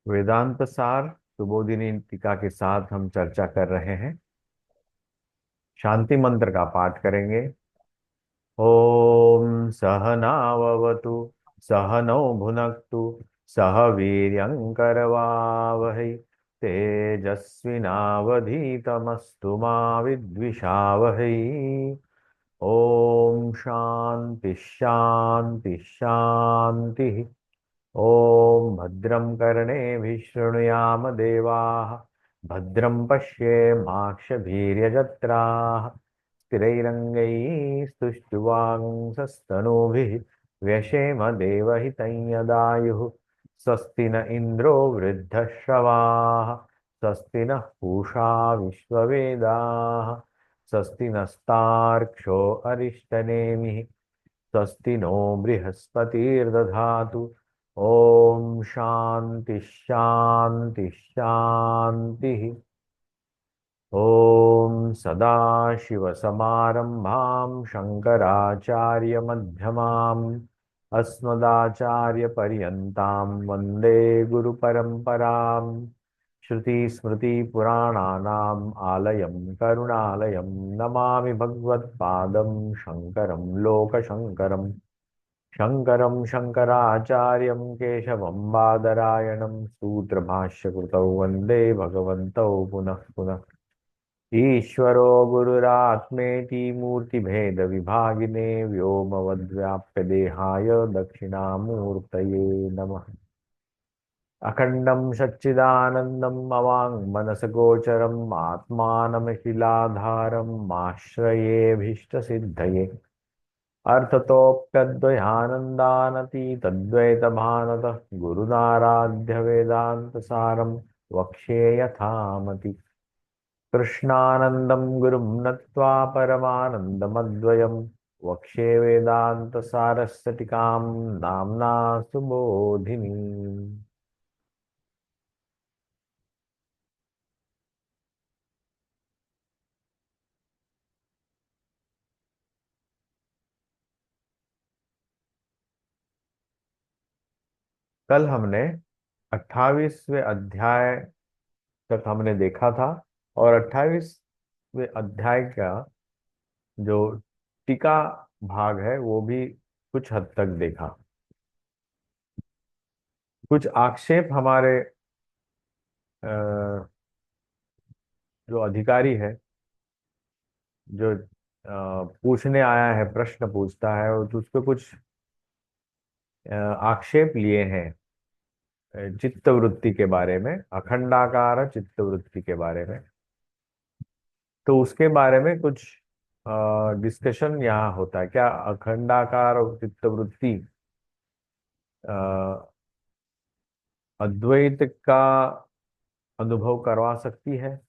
वेदांत सार सुबोधिनी टीका के साथ हम चर्चा कर रहे हैं। शांति मंत्र का पाठ करेंगे। ओम सहनाववतु सहनौ भुनक्तु सह वीर्यंकरवावहै तेजस्विनावधीतमस्तु मा विद्विषावहै। ओम शांति शांति शांति। ओम भद्रं कर्णेभिः शृणुयाम देवाः भद्रं पश्येमाक्षभिर्यजत्राः स्थिरैरङ्गैः स्तुष्टुवांसस्तनूभिः व्यशेम देवहितं यदायुः। स्वस्ति न इन्द्रो वृद्धश्रवाः स्वस्ति नः पूषा विश्ववेदाः स्वस्ति नस्तार्क्ष्यो अरिष्टनेमिः स्वस्ति नो बृहस्पतिर्दधातु। ओम शांति शांति शांति। ओम सदाशिवसमारंभां शंकराचार्यमध्यमाम् अस्मदाचार्यपर्यन्तां वन्दे गुरुपरम्पराम्। श्रुतिस्मृतिपुराणानाम् आलयं करुणालयं नमामि भगवत्पादं शङ्करं लोकशङ्करम्। शङ्करं शङ्कराचार्यं केशवं बादरायणं सूत्रभाष्यकृतौ वन्दे भगवन्तौ पुनः पुनः। ईश्वरो गुरुरात्मेति मूर्तिभेदविभागिने व्योमवद्व्याप्य दक्षिणामूर्तये नमः। अखण्डं सच्चिदानन्दम् अवाङ्मनसगोचरम् आत्मानमखिलाधारम् आश्रयेऽभीष्टसिद्धये। अर्थतोऽप्यद्वयानन्दानतीतद्वैतभानतः गुरुनाराध्य वेदान्तसारं वक्ष्ये यथामति। कृष्णानन्दं गुरुं नत्वा परमानन्दमद्वयं वक्ष्ये वेदान्तसारस्य टीकां नाम्ना सुबोधिनी। कल हमने 28वें अध्याय तक हमने देखा था और 28वें अध्याय का जो टीका भाग है वो भी कुछ हद तक देखा। कुछ आक्षेप हमारे अ, जो अधिकारी है, जो पूछने आया है, प्रश्न पूछता है और तो उस पे कुछ आक्षेप लिए हैं चित्त वृत्ति के बारे में, अखंडाकार चित्त वृत्ति के बारे में। तो उसके बारे में कुछ डिस्कशन यहाँ होता है। क्या अखंडाकार और चित्त वृत्ति अ, अद्वैत का अनुभव करवा सकती है?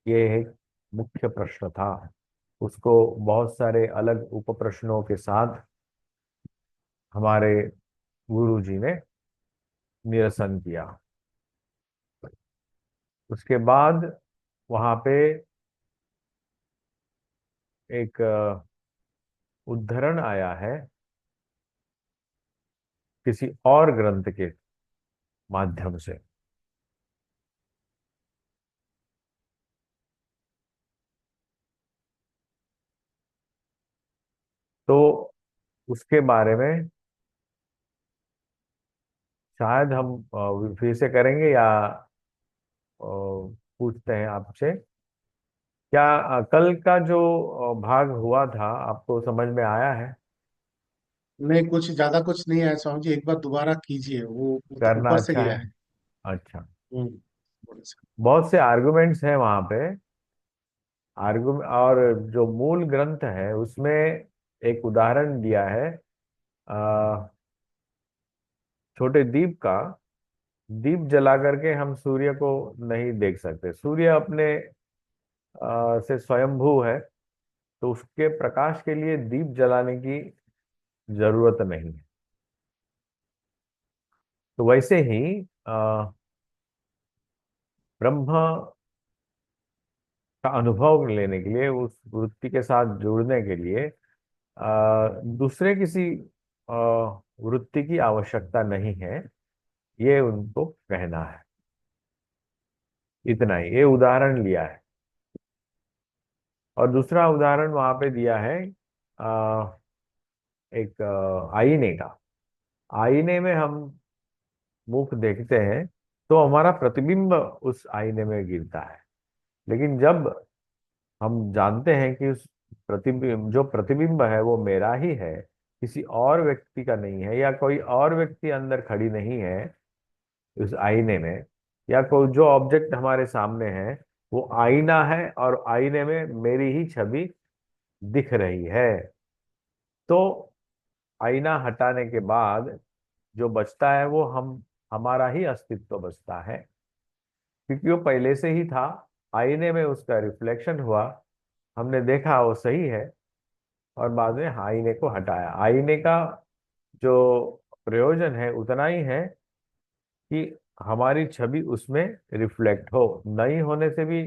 ये एक मुख्य प्रश्न था। उसको बहुत सारे अलग उप प्रश्नों के साथ हमारे गुरु जी ने निरसन किया। उसके बाद वहां पे एक उद्धरण आया है किसी और ग्रंथ के माध्यम से। तो उसके बारे में शायद हम फिर से करेंगे या पूछते हैं आपसे। क्या कल का जो भाग हुआ था आपको समझ में आया है? नहीं, कुछ ज्यादा कुछ नहीं है स्वामी जी, एक बार दोबारा कीजिए। वो मतलब करना ऊपर से अच्छा गया है। है। अच्छा। हम्म। थोड़ा सा। बहुत से आर्गुमेंट्स हैं वहां पे। आर्गुमेंट और जो मूल ग्रंथ है उसमें एक उदाहरण दिया है अ, छोटे दीप का। दीप जला करके हम सूर्य को नहीं देख सकते। सूर्य अपने से स्वयंभू है, तो उसके प्रकाश के लिए दीप जलाने की जरूरत नहीं है। तो वैसे ही अ, ब्रह्म का अनुभव लेने के लिए, उस वृत्ति के साथ जुड़ने के लिए दूसरे किसी वृत्ति की आवश्यकता नहीं है। ये उनको कहना है। इतना ही, ये उदाहरण लिया है। और दूसरा उदाहरण वहां पे दिया है एक आईने का। आईने में हम मुख देखते हैं तो हमारा प्रतिबिंब उस आईने में गिरता है। लेकिन जब हम जानते हैं कि उस प्रतिबिंब, जो प्रतिबिंब है वो मेरा ही है, किसी और व्यक्ति का नहीं है, या कोई और व्यक्ति अंदर खड़ी नहीं है उस आईने में, या कोई जो ऑब्जेक्ट हमारे सामने है वो आईना है और आईने में मेरी ही छवि दिख रही है, तो आईना हटाने के बाद जो बचता है वो हमारा ही अस्तित्व बचता है, क्योंकि वो पहले से ही था। आईने में उसका रिफ्लेक्शन हुआ, हमने देखा वो सही है, और बाद में आईने को हटाया। आईने का जो प्रयोजन है उतना ही है कि हमारी छवि उसमें रिफ्लेक्ट हो, नहीं होने से भी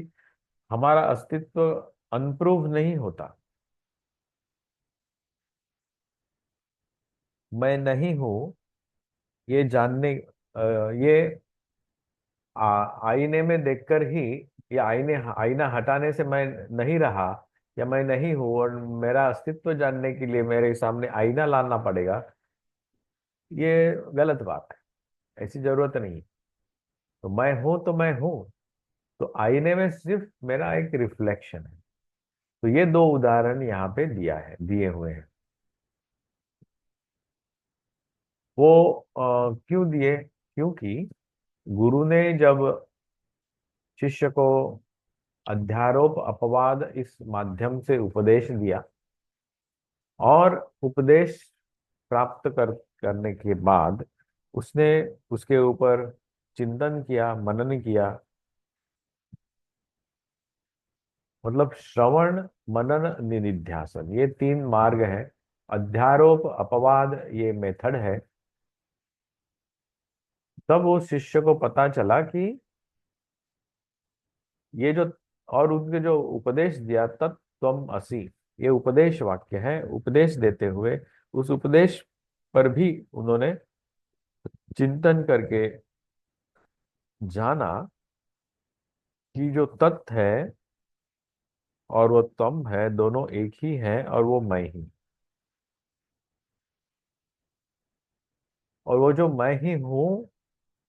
हमारा अस्तित्व अनप्रूव नहीं होता। मैं नहीं हूं, ये जानने ये आईने में देखकर ही, या आईना हटाने से मैं नहीं रहा, या मैं नहीं हूं और मेरा अस्तित्व जानने के लिए मेरे सामने आईना लाना पड़ेगा, ये गलत बात है। ऐसी जरूरत नहीं। तो मैं हूं तो मैं हूं, तो आईने में सिर्फ मेरा एक रिफ्लेक्शन है। तो ये दो उदाहरण यहाँ पे दिए हुए हैं। वो क्यों दिए? क्योंकि गुरु ने जब शिष्य को अध्यारोप अपवाद इस माध्यम से उपदेश दिया, और उपदेश प्राप्त करने के बाद उसने उसके ऊपर चिंतन किया, मनन किया। मतलब श्रवण, मनन, निधिध्यासन, ये तीन मार्ग हैं। अध्यारोप अपवाद ये मेथड है। तब उस शिष्य को पता चला कि ये जो, और उनके जो उपदेश दिया तत्त्वम असि, ये उपदेश वाक्य है। उपदेश देते हुए उस उपदेश पर भी उन्होंने चिंतन करके जाना कि जो तत्व है और वो तम है, दोनों एक ही है, और वो मैं ही। और वो जो मैं ही हूं,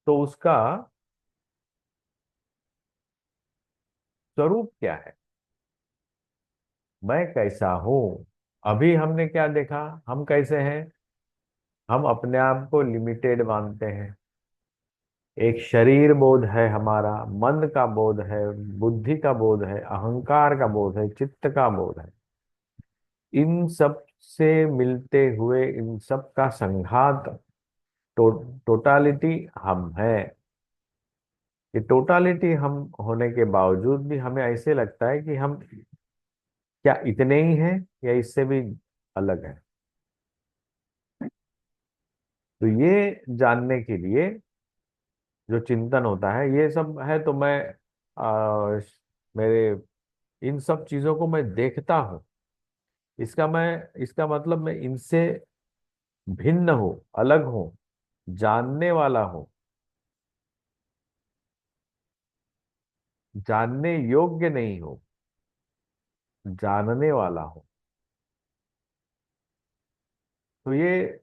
तो उसका स्वरूप क्या है, मैं कैसा हूं। अभी हमने क्या देखा, हम कैसे हैं? हम अपने आप को लिमिटेड मानते हैं। एक शरीर बोध है हमारा, मन का बोध है, बुद्धि का बोध है, अहंकार का बोध है, चित्त का बोध है। इन सब से मिलते हुए इन सब का संघात, टोटालिटी हम है। ये टोटालिटी हम होने के बावजूद भी हमें ऐसे लगता है कि हम क्या इतने ही हैं, या इससे भी अलग है। तो ये जानने के लिए जो चिंतन होता है, ये सब है, तो मैं आ, मेरे इन सब चीजों को मैं देखता हूँ। इसका मतलब मैं इनसे भिन्न हूँ, अलग हूँ, जानने वाला हूँ, जानने योग्य नहीं हूँ, जानने वाला हूँ। तो ये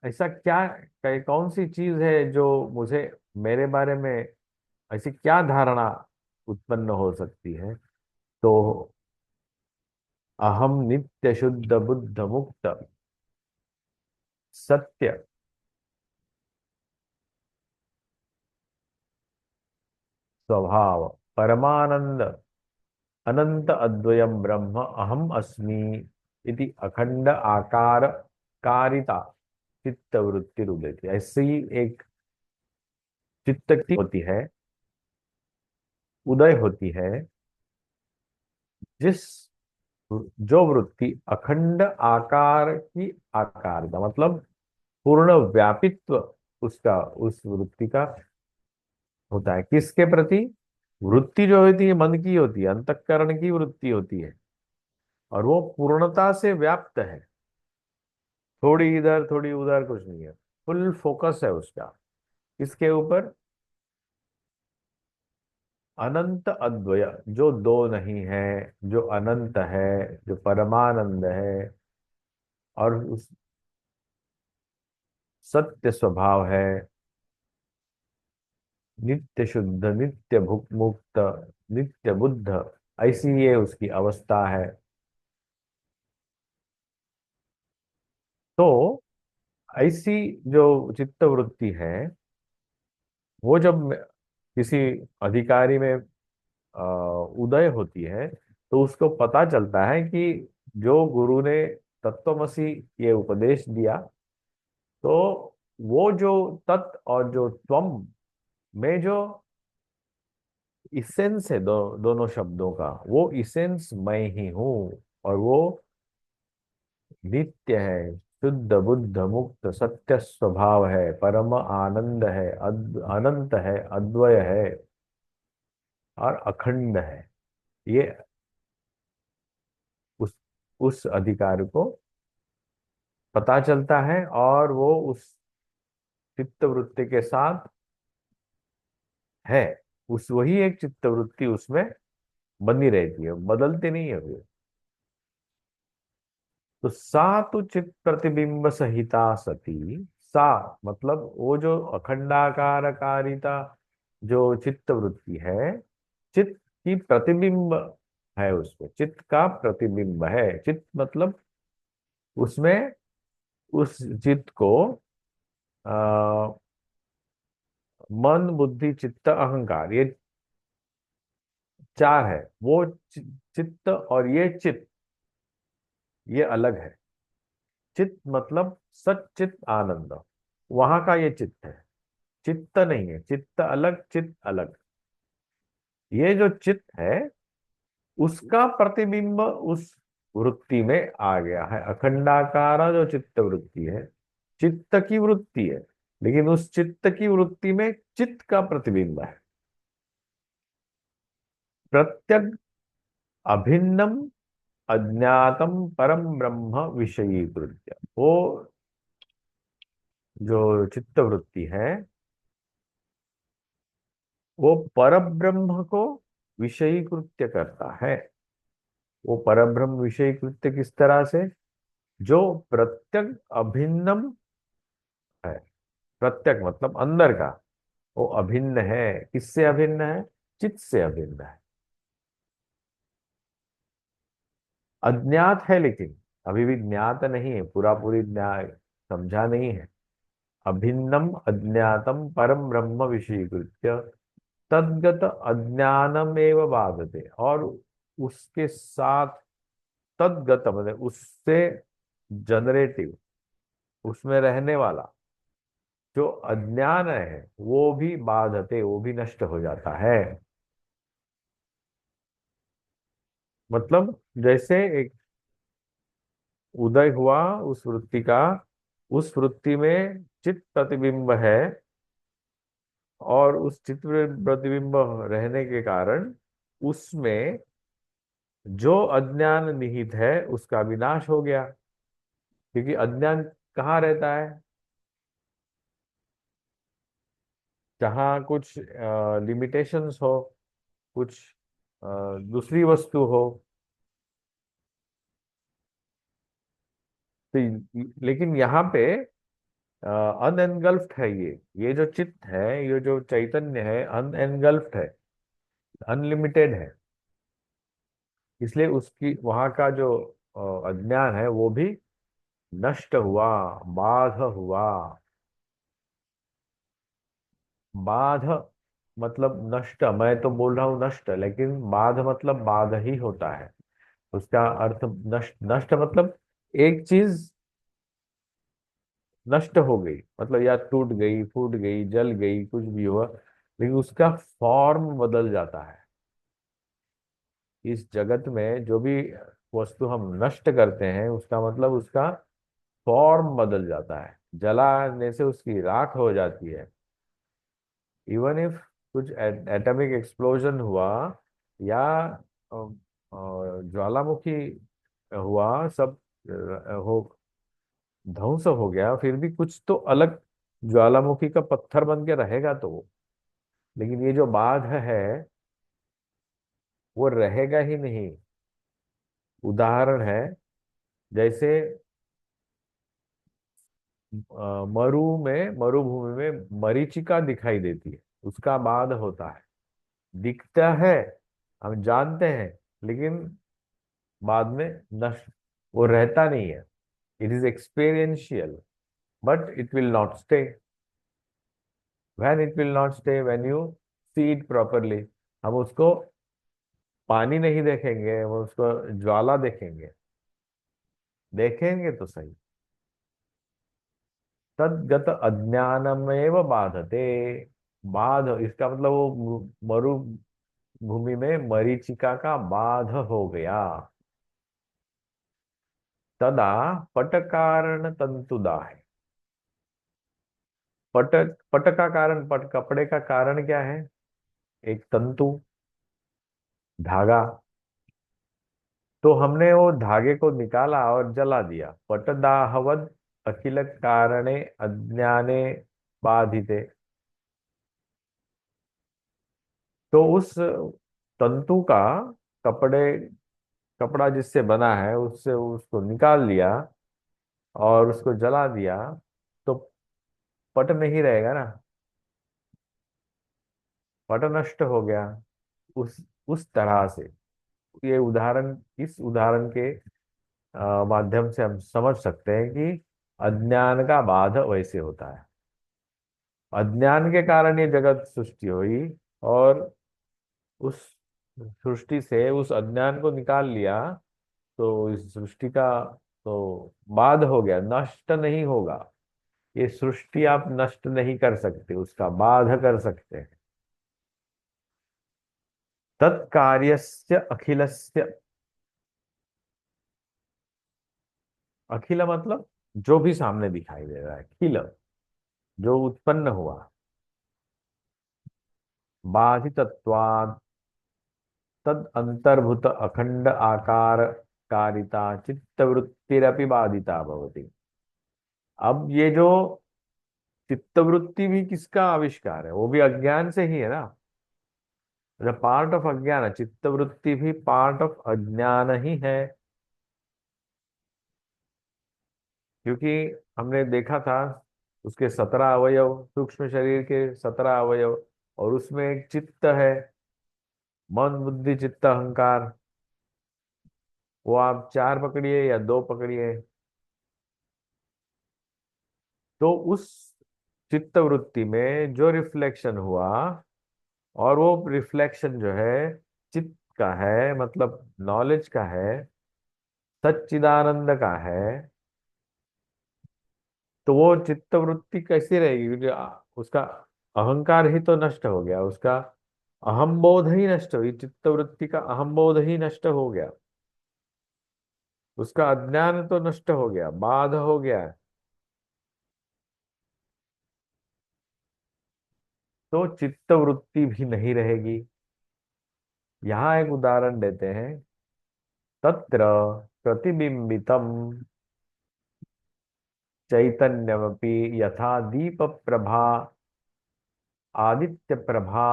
ऐसा क्या, कौन सी चीज है जो मुझे, मेरे बारे में ऐसी क्या धारणा उत्पन्न हो सकती है? तो अहम नित्य शुद्ध बुद्ध मुक्त सत्य स्वभाव परमानंद अनंत अद्वयम ब्रह्म अहम अस्मि इति अखंड आकार कारिता चित्त वृत्ति उदेति। ऐसी एक चित्त की होती है, उदय होती है, जिस जो वृत्ति अखंड आकार की, आकार का मतलब पूर्ण व्यापित्व उसका, उस वृत्ति का होता है। किसके प्रति? वृत्ति जो होती है मन की होती है, अंतःकरण की वृत्ति होती है, और वो पूर्णता से व्याप्त है। थोड़ी इधर थोड़ी उधर कुछ नहीं है। फुल फोकस है उसका किसके ऊपर? अनंत अद्वय, जो दो नहीं है, जो अनंत है, जो परमानंद है, और उस सत्य स्वभाव है, नित्य शुद्ध, नित्य भुक मुक्त, नित्य बुद्ध, ऐसी ये उसकी अवस्था है। तो ऐसी जो चित्त वृत्ति है, वो जब किसी अधिकारी में अ, उदय होती है, तो उसको पता चलता है कि जो गुरु ने तत्वमसि ये उपदेश दिया, तो वो जो तत् और जो त्वम में जो इसेंस है, दोनों शब्दों का, वो इसेंस मैं ही हूँ। और वो नित्य है, शुद्ध बुद्ध मुक्त सत्य स्वभाव है, परम आनंद है, अनंत है, अद्वय है, और अखंड है। ये उस उस अधिकार को पता चलता है, और वो उस चित्त वृत्ति के साथ है। उस वही एक चित्त वृत्ति उसमें बनी रहती है, बदलती नहीं है फिर। तो सा तो चित प्रतिबिंब संहिता सती। सा मतलब वो जो अखंडाकारकारिता, जो चित्त वृत्ति है, चित्त की प्रतिबिंब है, उसमें चित्त का प्रतिबिंब है। चित्त मतलब उसमें उस चित्त को आ, मन बुद्धि चित्त अहंकार, ये चार है। वो चित्त और ये चित्त, ये अलग है। चित्त मतलब सच्चित आनंद, वहां का ये चित्त है। चित्त नहीं है, चित्त अलग, चित्त अलग। ये जो चित्त है, उसका प्रतिबिंब उस वृत्ति में आ गया है। अखंडाकारा जो चित्त वृत्ति है, चित्त की वृत्ति है, लेकिन उस चित्त की वृत्ति में चित्त का प्रतिबिंब है। प्रत्यग अभिन्नम अज्ञातम परम ब्रह्म विषयीकृत्य, वो जो चित्त वृत्ति है, वो परब्रह्म को विषयीकृत्य करता है। वो परब्रह्म विषयीकृत्य किस तरह से? जो प्रत्यक अभिन्नम है। प्रत्यक मतलब अंदर का, वो अभिन्न है। किससे अभिन्न है? चित्त से अभिन्न है। अज्ञात है, लेकिन अभी भी ज्ञात नहीं है, पूरा पूरी ज्ञात समझा नहीं है। अभिन्नम अज्ञातम परम ब्रह्म विषयीकृत्य तद्गत अज्ञानम एव बाधते। और उसके साथ तद्गत मतलब उससे जनरेटिव, उसमें रहने वाला जो अज्ञान है, वो भी बाधते, वो भी नष्ट हो जाता है। मतलब जैसे एक उदय हुआ उस वृत्ति का, उस वृत्ति में चित्त प्रतिबिंब है, और उस चित्त प्रतिबिंब रहने के कारण उसमें जो अज्ञान निहित है उसका विनाश हो गया। क्योंकि अज्ञान कहाँ रहता है? जहाँ कुछ लिमिटेशंस हो, कुछ दूसरी वस्तु हो। तो लेकिन यहाँ पे अनएनगल्फ्ड है। ये जो चित्त है, ये जो चैतन्य है, अनएनगल्फ्ड है, अनलिमिटेड है। इसलिए उसकी वहाँ का जो अज्ञान है, वो भी नष्ट हुआ, बाध हुआ। बाध मतलब नष्ट, मैं तो बोल रहा हूँ नष्ट, लेकिन बाध मतलब बाध ही होता है। उसका अर्थ नष्ट, नष्ट मतलब एक चीज नष्ट हो गई, मतलब या टूट गई, फूट गई, जल गई, कुछ भी हुआ, लेकिन उसका फॉर्म बदल जाता है। इस जगत में जो भी वस्तु हम नष्ट करते हैं, उसका मतलब उसका फॉर्म बदल जाता है। जलाने से उसकी राख हो जाती है। इवन इफ कुछ एटॉमिक एक्सप्लोजन हुआ, या अ, ज्वालामुखी हुआ, सब हो ध्वंस हो गया, फिर भी कुछ तो अलग ज्वालामुखी का पत्थर बन के रहेगा तो वो, लेकिन ये जो बाध है वो रहेगा ही नहीं। उदाहरण है, जैसे मरुभूमि में मरीचिका दिखाई देती है, उसका बाध होता है, दिखता है, हम जानते हैं, लेकिन बाद में नष्ट, वो रहता नहीं है। It is experiential, but it will not stay. When it will not stay, when you see it properly. हम उसको पानी नहीं देखेंगे, हम उसको ज्वाला देखेंगे, देखेंगे तो सही। तद्गत अज्ञानमेव बाधते। बाध इसका मतलब वो मरुभूमि में मरीचिका का बाध हो गया। तदा पट कारण तंतुदा है। पट, पट का कारण, पट कपड़े का कारण क्या है? एक तंतु, धागा। तो हमने वो धागे को निकाला और जला दिया। पटदाहवद अखिल कारणे अज्ञाने बाधिते। तो उस तंतु का, कपड़े, कपड़ा जिससे बना है उससे उसको निकाल लिया और उसको जला दिया, तो पट नहीं रहेगा ना, पट नष्ट हो गया। उस उस तरह से ये उदाहरण, इस उदाहरण के माध्यम से हम समझ सकते हैं कि अज्ञान का बाध वैसे होता है। अज्ञान के कारण ये जगत सृष्टि हुई, और उस सृष्टि से उस अज्ञान को निकाल लिया, तो इस सृष्टि का तो बाध हो गया, नष्ट नहीं होगा। ये सृष्टि आप नष्ट नहीं कर सकते, उसका बाध कर सकते हैं। तत्कार्यस्य अखिलस्य। अखिल मतलब जो भी सामने दिखाई दे रहा है, खिल जो उत्पन्न हुआ। बाधितत्वात् तद अंतर्भूत अखंड आकार कारिता चित्तवृत्तिरपि बाधिता भवति। अब ये जो चित्तवृत्ति भी किसका आविष्कार है? वो भी अज्ञान से ही है ना। पार्ट ऑफ अज्ञान है, चित्तवृत्ति भी पार्ट ऑफ अज्ञान ही है। क्योंकि हमने देखा था उसके 17 अवयव, सूक्ष्म शरीर के 17 अवयव, और उसमें एक चित्त है, मन बुद्धि चित्त अहंकार। वो आप चार पकड़िए या दो पकड़िए, तो उस चित्त वृत्ति में जो रिफ्लेक्शन हुआ, और वो रिफ्लेक्शन जो है चित्त का है, मतलब नॉलेज का है, सच्चिदानंद का है। तो वो चित्त वृत्ति कैसी रहेगी? क्योंकि उसका अहंकार ही तो नष्ट हो गया, उसका अहम बोध ही नष्ट हुई, चित्त वृत्ति का अहम बोध ही नष्ट हो गया, उसका अज्ञान तो नष्ट हो गया, बाध हो गया। तो चित्त वृत्ति भी नहीं रहेगी। यहाँ एक उदाहरण देते हैं। तत्र प्रतिबिंबितम चैतन्यमपि यथा दीप प्रभा आदित्य प्रभा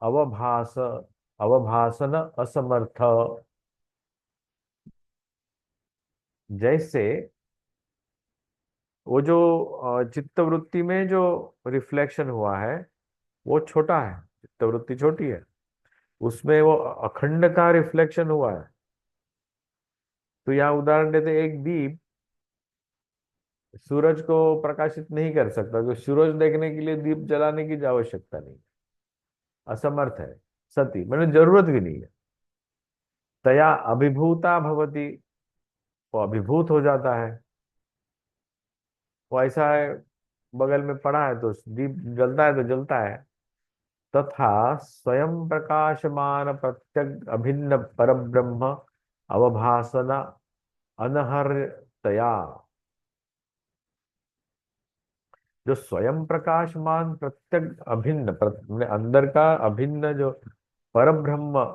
अवभास अवभासन असमर्थ। जैसे वो जो चित्तवृत्ति में जो रिफ्लेक्शन हुआ है वो छोटा है, चित्तवृत्ति छोटी है, उसमें वो अखंड का रिफ्लेक्शन हुआ है। तो यहाँ उदाहरण देते हैं, एक दीप सूरज को प्रकाशित नहीं कर सकता, तो सूरज देखने के लिए दीप जलाने की आवश्यकता नहीं, असमर्थ है, सती मतलब जरूरत भी नहीं है। तया अभिभूता भवती, वो अभिभूत हो जाता है। वो ऐसा है, बगल में पड़ा है तो दीप जलता है तो जलता है। तथा स्वयं प्रकाशमान प्रत्यक अभिन्न परब्रह्म अवभासना अनहर्तया। जो स्वयं प्रकाशमान प्रत्यक अभिन्न मतलब अंदर का अभिन्न जो परब्रह्म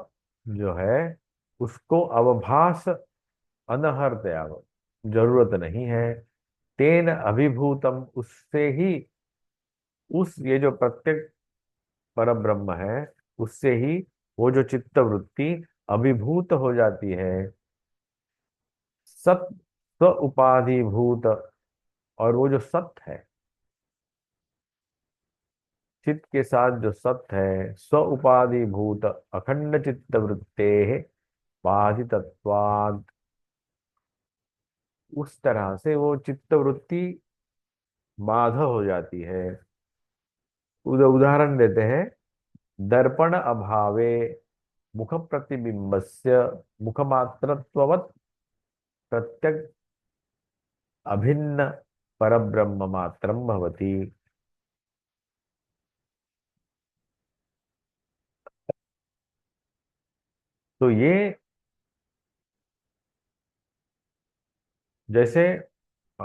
जो है, उसको अवभास अनहर्तया, जरूरत नहीं है। तेन अभिभूतम, उससे ही, उस ये जो प्रत्येक पर ब्रह्म है, उससे ही वो जो चित्त वृत्ति अभिभूत हो जाती है। सत स्व उपाधिभूत, और वो जो सत है, चित्त के साथ जो सत है, स्व उपाधिभूत अखंड चित्त वृत्ते बाधितत्वात्, उस तरह से वो चित्त वृत्ति बाध हो जाती है। उदाहरण देते हैं, दर्पण अभावे मुख प्रतिबिंबस्य मुखमात्रत्ववत् प्रत्यक अभिन्न परब्रह्म मात्रम भवति। तो ये जैसे अ,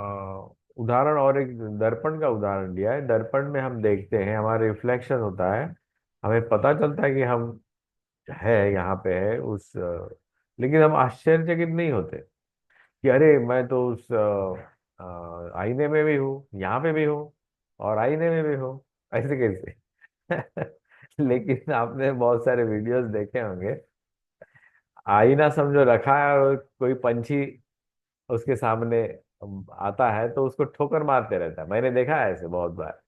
उदाहरण, और एक दर्पण का उदाहरण दिया है। दर्पण में हम देखते हैं, हमारा रिफ्लेक्शन होता है, हमें पता चलता है कि हम है यहाँ पे है लेकिन हम आश्चर्यचकित नहीं होते कि अरे मैं तो उस आईने में भी हूँ, यहाँ पे भी हूँ, और आईने में भी हूँ, ऐसे कैसे? लेकिन आपने बहुत सारे वीडियोस देखे होंगे, आईना समझो रखा है और कोई पंछी उसके सामने आता है तो उसको ठोकर मारते रहता है। मैंने देखा है ऐसे बहुत बार।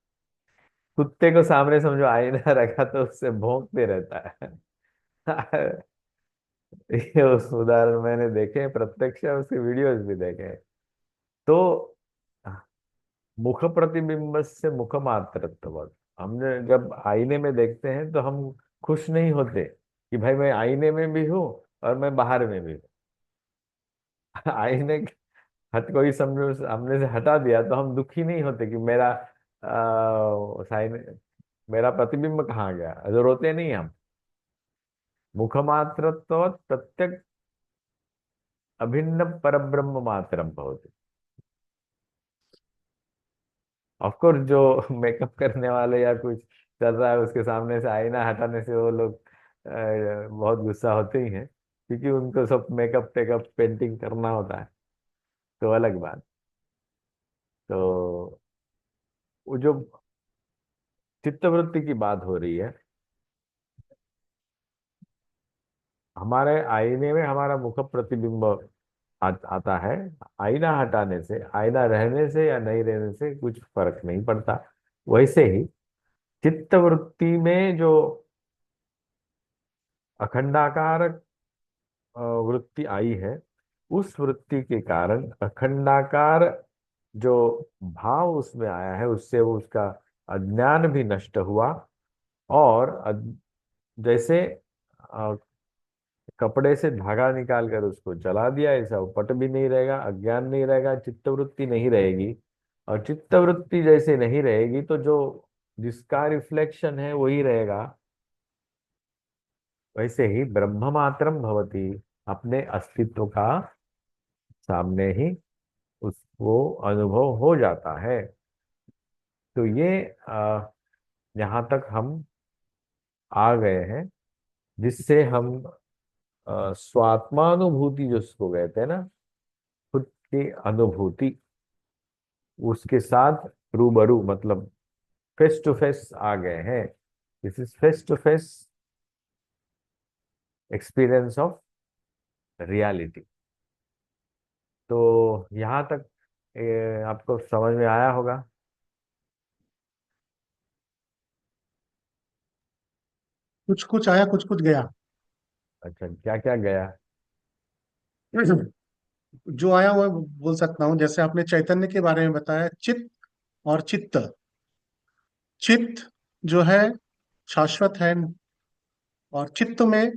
कुत्ते को सामने समझो आईना रखा तो उससे भौंकते रहता है। ये उस उदाहरण मैंने देखे हैं प्रत्यक्ष, और उसके वीडियोस भी देखे हैं। तो मुख प्रतिबिंब से मुख मात्रत्व, हमने जब आईने में देखते हैं तो हम खुश नहीं होते कि भाई मैं आईने में भी हूँ और मैं बाहर में भी हूँ। आईने हट कोई समझो सामने से हटा दिया तो हम दुखी नहीं होते कि साइन मेरा प्रतिबिंब कहाँ गया, जो रोते नहीं हम। मुखमात्रत्व प्रत्यक अभिन्न परब्रह्म मात्रम भवति। ऑफ कोर्स जो मेकअप करने वाले या कुछ चल रहा है उसके सामने से आईना हटाने से वो लोग बहुत गुस्सा होते ही हैं, क्योंकि उनको सब मेकअप टेकअप पेंटिंग करना होता है, तो अलग बात। तो वो जो चित्तवृत्ति की बात हो रही है, हमारे आईने में हमारा मुख प्रतिबिंब आता है। आईना हटाने से, आईना रहने से या नहीं रहने से कुछ फर्क नहीं पड़ता। वैसे ही चित्तवृत्ति में जो अखंडाकार वृत्ति आई है, उस वृत्ति के कारण अखंडाकार जो भाव उसमें आया है, उससे वो उसका अज्ञान भी नष्ट हुआ। और जैसे अ, कपड़े से धागा निकाल कर उसको जला दिया, ऐसा वो पट भी नहीं रहेगा, अज्ञान नहीं रहेगा, चित्तवृत्ति नहीं रहेगी। और चित्तवृत्ति जैसे नहीं रहेगी तो जो जिसका रिफ्लेक्शन है वही रहेगा। वैसे ही ब्रह्म मात्रम भवति, अपने अस्तित्व का सामने ही उसको अनुभव हो जाता है। तो ये यहाँ तक हम आ गए हैं, जिससे हम स्वात्मानुभूति जिसको कहते हैं ना, खुद की अनुभूति, उसके साथ रूबरू, मतलब फेस टू फेस आ गए हैं। This is face to face experience of reality. तो यहाँ तक आपको समझ में आया होगा। कुछ कुछ आया, कुछ कुछ गया। अच्छा, क्या क्या गया? जो आया वो बोल सकता हूँ। जैसे आपने चैतन्य के बारे में बताया, चित्त और चित्त। चित्त जो है शाश्वत है, और चित्त में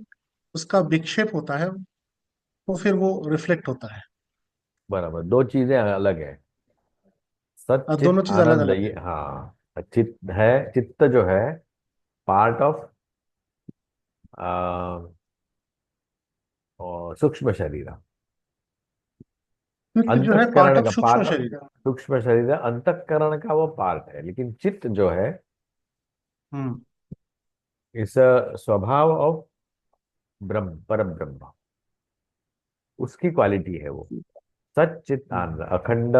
उसका विक्षेप होता है, तो फिर वो रिफ्लेक्ट होता है। बराबर, दो चीजें अलग है। और सच्चित दोनों चीज अलग आनंद, अलग ये है। हाँ, चित्त है, चित्त जो है पार्ट ऑफ सूक्ष्म शरीर, चित्त जो है पार्ट अंतःकरण ऑफ का सूक्ष्म पार्ट ऑफ शरीर। सूक्ष्म शरीर, अंतःकरण का वो पार्ट है, लेकिन चित्त जो है हम्म। इस स्वभाव ऑफ ब्रह्म, पर ब्रह्म, उसकी क्वालिटी है वो। सच्चित हम्म। आनंद, अखंड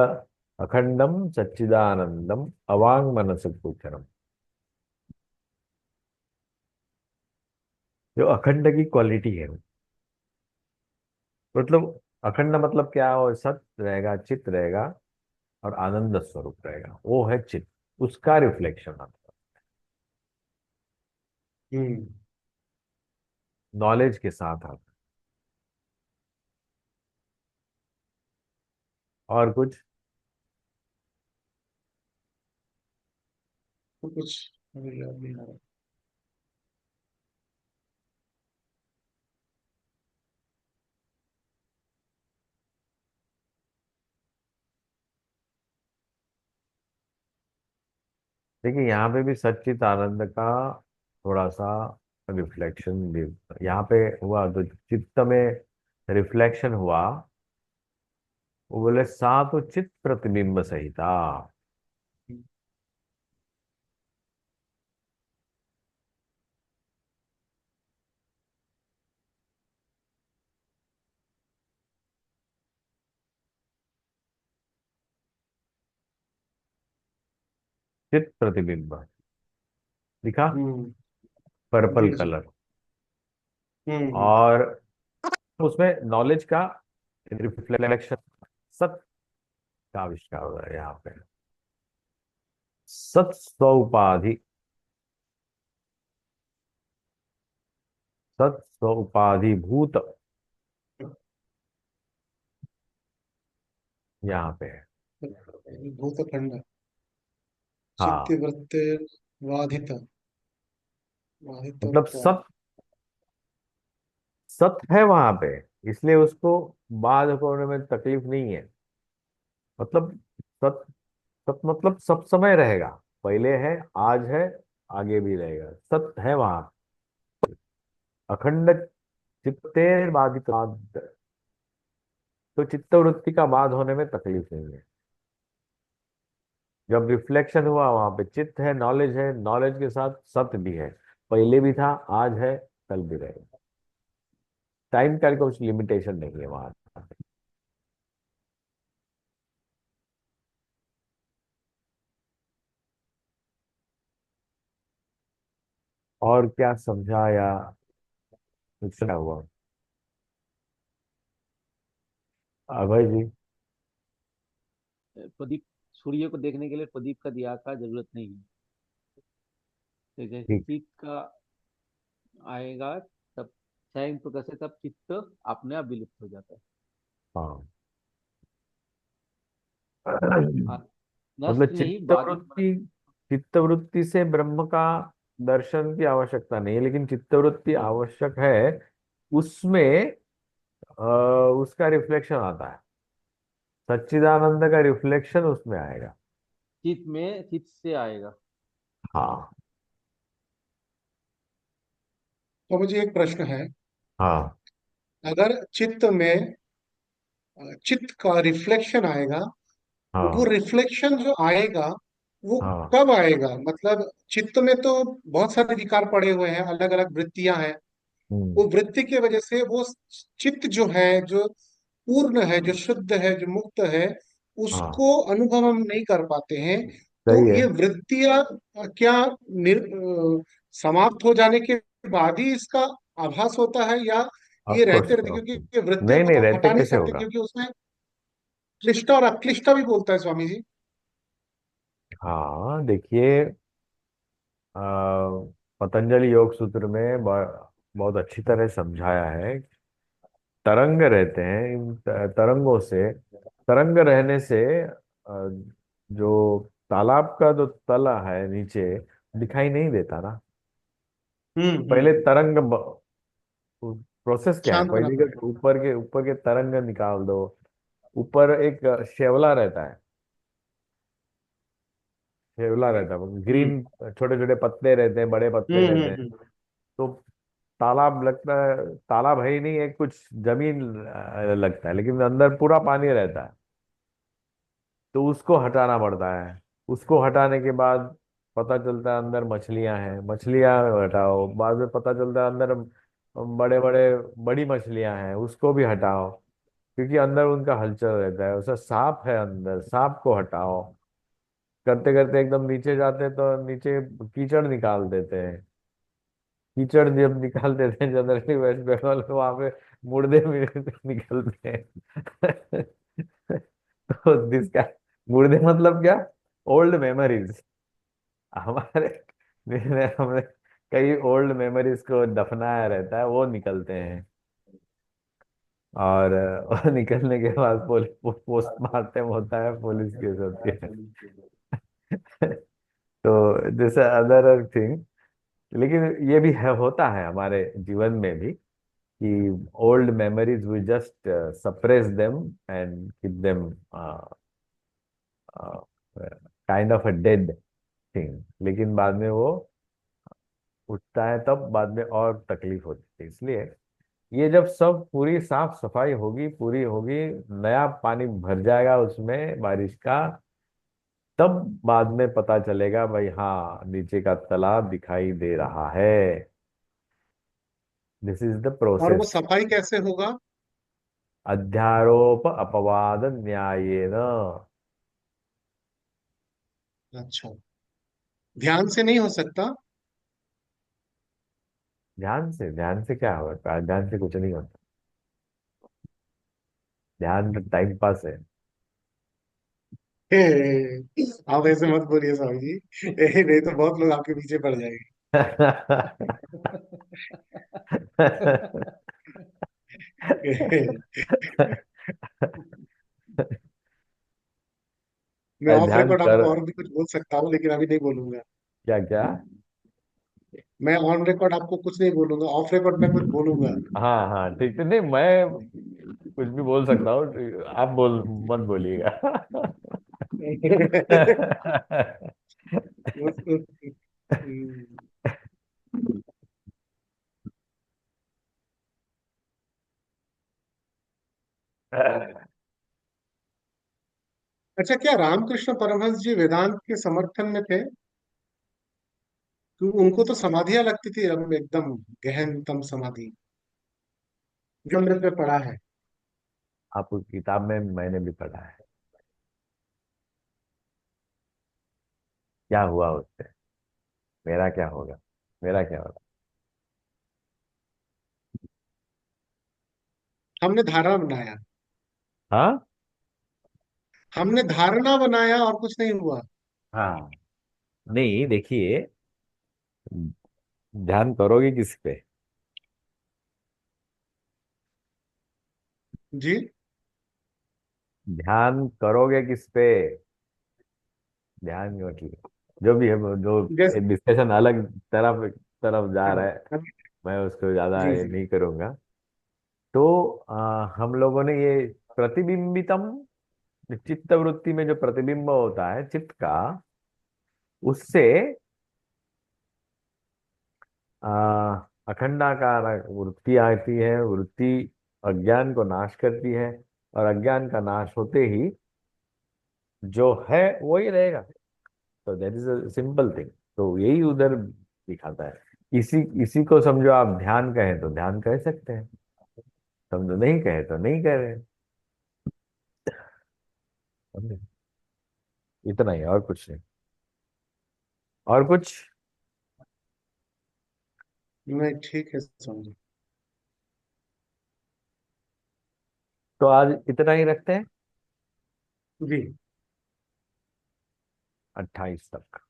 अखंडम सच्चिदानंदम अवांग मनस गोचरम। जो अखंड की क्वालिटी है, मतलब अखंड मतलब क्या हो, सत्य रहेगा, चित्त रहेगा, और आनंद स्वरूप रहेगा, वो है चित्त। उसका रिफ्लेक्शन आता है हम्म। नॉलेज के साथ आता है। और कुछ? तो कुछ मुझे याद नहीं आ रहा। देखिए यहाँ पे भी सच्चित आनंद का थोड़ा सा रिफ्लेक्शन भी यहाँ पे हुआ, तो चित्त में रिफ्लेक्शन हुआ। वो बोले सा तो चित्त प्रतिबिंब सहिता। चित्त प्रतिबिंब दिखा, हम्म। पर्पल जी जी। कलर। हम्म। और उसमें नॉलेज का रिफ्लेक्शन, सत का आविष्कार हो रहा है यहाँ पे। सत स्वउपाधि, सत स्वउपाधि भूत यहाँ पे है। भूतखंड हाँ, चित्तवृत्ति बाधित मतलब बाधितत्व। सत, सत है वहां पे, इसलिए उसको बाध होने में तकलीफ नहीं है। मतलब सत, सत मतलब सब समय रहेगा, पहले है, आज है, आगे भी रहेगा, सत है वहां। अखंड चित्ते बाधित, तो चित्तवृत्ति का बाध होने में तकलीफ नहीं है। जब रिफ्लेक्शन हुआ वहां पे चित्त है, नॉलेज है, नॉलेज के साथ सत्य भी है, पहले भी था, आज है, कल भी रहेगा। टाइम का कुछ लिमिटेशन नहीं है वहां। और क्या समझा या कुछ क्या हुआ? अभय जी। प्रदीप, सूर्य को देखने के लिए प्रदीप का दिया का जरूरत नहीं है। तो जैसे ठीक। चित्त का आएगा, तब स्वयं प्रकाश से तब चित्त अपने आप विलुप्त हो जाता है। हाँ। आ- मतलब नष्ट नहीं, बाधित। चित्तवृत्ति, चित्तवृत्ति से ब्रह्म का दर्शन की आवश्यकता नहीं है, लेकिन चित्तवृत्ति आवश्यक है। उसमें अ, उसका रिफ्लेक्शन आता है, सच्चिदानंद का रिफ्लेक्शन उसमें आएगा। चित्त में चित्त से आएगा। हाँ। तो मुझे एक प्रश्न है। हाँ। अगर चित्त में चित्त का रिफ्लेक्शन आएगा, वो हाँ। रिफ्लेक्शन जो आएगा वो हाँ। कब आएगा? मतलब चित्त में तो बहुत सारे विकार पड़े हुए हैं, अलग अलग वृत्तियां हैं। हम्म। वो वृत्ति की वजह से वो चित्त जो है, जो पूर्ण है, जो शुद्ध है, जो मुक्त है, हाँ, उसको अनुभव हम नहीं कर पाते हैं। तो सही है। ये वृत्तियां क्या समाप्त हो जाने के बाद ही इसका आभास होता है, या ये ऑफ कोर्स, रहते रहते? ऑफ क्योंकि कोर्स। ये वृत्तियों नहीं को नहीं, तो हम रहते हटा नहीं कैसे सकते, होगा? क्योंकि उसमें क्लिष्टा और अक्लिष्टा भी बोलता है स्वामी जी। हाँ देखिए, अ, पतंजलि योग सूत्र में बहुत अच्छी तरह समझाया है। तरंग रहते हैं, इन तरंगों से, तरंग रहने से जो तालाब का जो तला है नीचे दिखाई नहीं देता ना। पहले हम्म। तरंग, प्रोसेस क्या है, शांत होना पहले के पड़ेगा। ऊपर के तरंग निकाल दो। ऊपर एक शेवला रहता है, शेवला रहता है, हम्म ग्रीन छोटे छोटे पत्ते रहते हैं, बड़े पत्ते रहते हैं। हम्म। तो तालाब लगता है, तालाब है ही नहीं, एक कुछ जमीन लगता है, लेकिन अंदर पूरा पानी रहता है। तो उसको हटाना पड़ता है। उसको हटाने के बाद पता चलता है अंदर मछलियां हैं, मछलियां हटाओ, बाद में पता चलता है अंदर बड़े बड़े बड़ी मछलियां हैं, उसको भी हटाओ। क्योंकि अंदर उनका हलचल रहता है, उसका सांप है अंदर, सांप को हटाओ। करते करते एकदम नीचे जाते हैं तो नीचे कीचड़ निकाल देते हैं। कीचड़ जब निकाल देते हैं जनरली वेस्ट बंगाल में, वहां पे मुर्दे भी निकलते हैं। तो दिसका मुर्दे मतलब क्या? Old memories. हमारे हमने कई ओल्ड मेमोरीज को दफनाया रहता है, वो निकलते हैं। और वो निकलने के बाद पोस्टमार्टम होता है, पुलिस केस होती है। तो दिस अदर थिंग। लेकिन ये भी है, होता है हमारे जीवन में भी कि old memories we just suppress them and keep them kind of a dead thing, लेकिन बाद में वो उठता है तब बाद में और तकलीफ होती है। इसलिए ये जब सब पूरी साफ सफाई होगी, पूरी होगी, नया पानी भर जाएगा उसमें बारिश का, तब बाद में पता चलेगा भाई हाँ नीचे का तालाब दिखाई दे रहा है। दिस इज द और वो प्रोसेस। सफाई कैसे होगा? अध्यारोप अपवाद न्यायेन। अच्छा, ध्यान से नहीं हो सकता? ध्यान से क्या होगा? ध्यान से कुछ नहीं होता। ध्यान टाइम पास है। आप ऐसे मत बोलिए स्वामी जी। नहीं तो बहुत लोग आपके पीछे पड़ जाएंगे। मैं ऑफ ध्यान रिकॉर्ड कर। आपको और भी कुछ बोल सकता हूँ, लेकिन अभी नहीं बोलूंगा। क्या क्या? मैं ऑन रिकॉर्ड आपको कुछ नहीं बोलूंगा, ऑफ रिकॉर्ड मैं कुछ बोलूंगा। हाँ हाँ ठीक है, नहीं मैं कुछ भी बोल सकता हूँ, आप बोल मत बोलिएगा। अच्छा, क्या रामकृष्ण परमहंस जी वेदांत के समर्थन में थे? क्योंकि उनको तो समाधियां लगती थी एकदम गहनतम समाधि, जो हमने पे पढ़ा है। आपको किताब में मैंने भी पढ़ा है। क्या हुआ उससे? मेरा क्या होगा? मेरा क्या होगा? हमने धारणा बनाया, हाँ हमने धारणा बनाया और कुछ नहीं हुआ। हाँ। नहीं देखिए, ध्यान करोगे किस पे? जी। ध्यान करोगे किस पे? ध्यान मतलब जो भी है, जो जैसे डिस्कशन अलग तरफ तरफ जा रहा है, हाँ, मैं उसको ज्यादा जी ये जी। नहीं करूंगा। तो हम लोगों ने ये प्रतिबिंबितम, चित्त वृत्ति में जो प्रतिबिंब होता है चित्त का, उससे आ, अखंडाकार वृत्ति आती है। वृत्ति अज्ञान को नाश करती है, और अज्ञान का नाश होते ही जो है वही रहेगा। तो that is a simple thing. तो यही उधर दिखाता है। इसी इसी को समझो, आप ध्यान कहें तो ध्यान कह सकते हैं, समझो नहीं कहे तो नहीं कह रहे। समझे? इतना ही, और कुछ नहीं। और कुछ? नहीं, ठीक है, समझो। तो आज इतना ही रखते हैं, जी। 28 तक।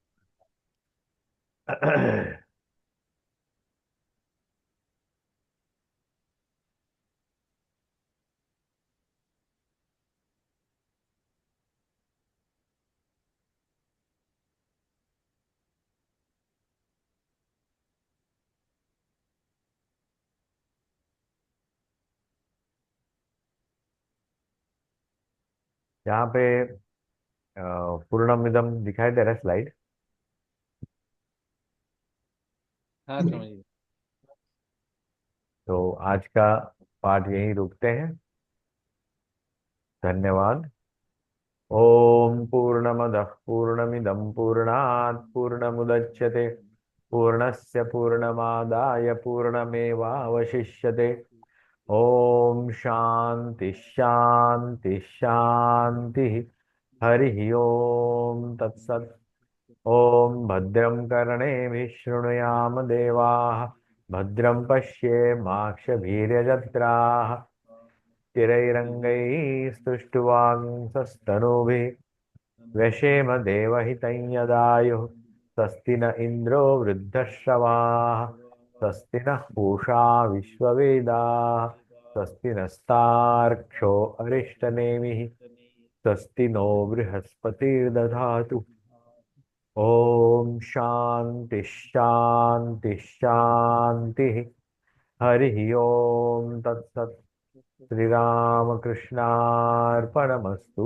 यहाँ पे पूर्णमिदम दिखाई दे रहा है स्लाइड। हाँ समझ गए। तो आज का पाठ यहीं रुकते हैं। धन्यवाद। ओम पूर्णमदः पूर्णमिदं पूर्णात् पूर्णमुदच्यते, पूर्णस्य पूर्णमादाय पूर्णमेवावशिष्यते। ओम शांति शांति शांति। हरि ओम तत्सत्। ओम भद्रं कर्णेभिः शृणुयाम देवाः, भद्रं पश्येमाक्षभिर्यजत्राः, स्थिरैरङ्गैः स्तुष्ट्वांसस्तनूभिः व्यशेम देवहितं यदायुः। स्वस्ति न इन्द्रो वृद्धश्रवाः, स्वस्ति नः पूषा विश्ववेदाः, स्वस्ति नस्तार्क्ष्यो अरिष्टनेमिः, स्वस्ति नो बृहस्पतिर्दधातु। ओम शांति शांति शांति। हरि ओम तत्सत्। श्री राम कृष्णार्पणमस्तु।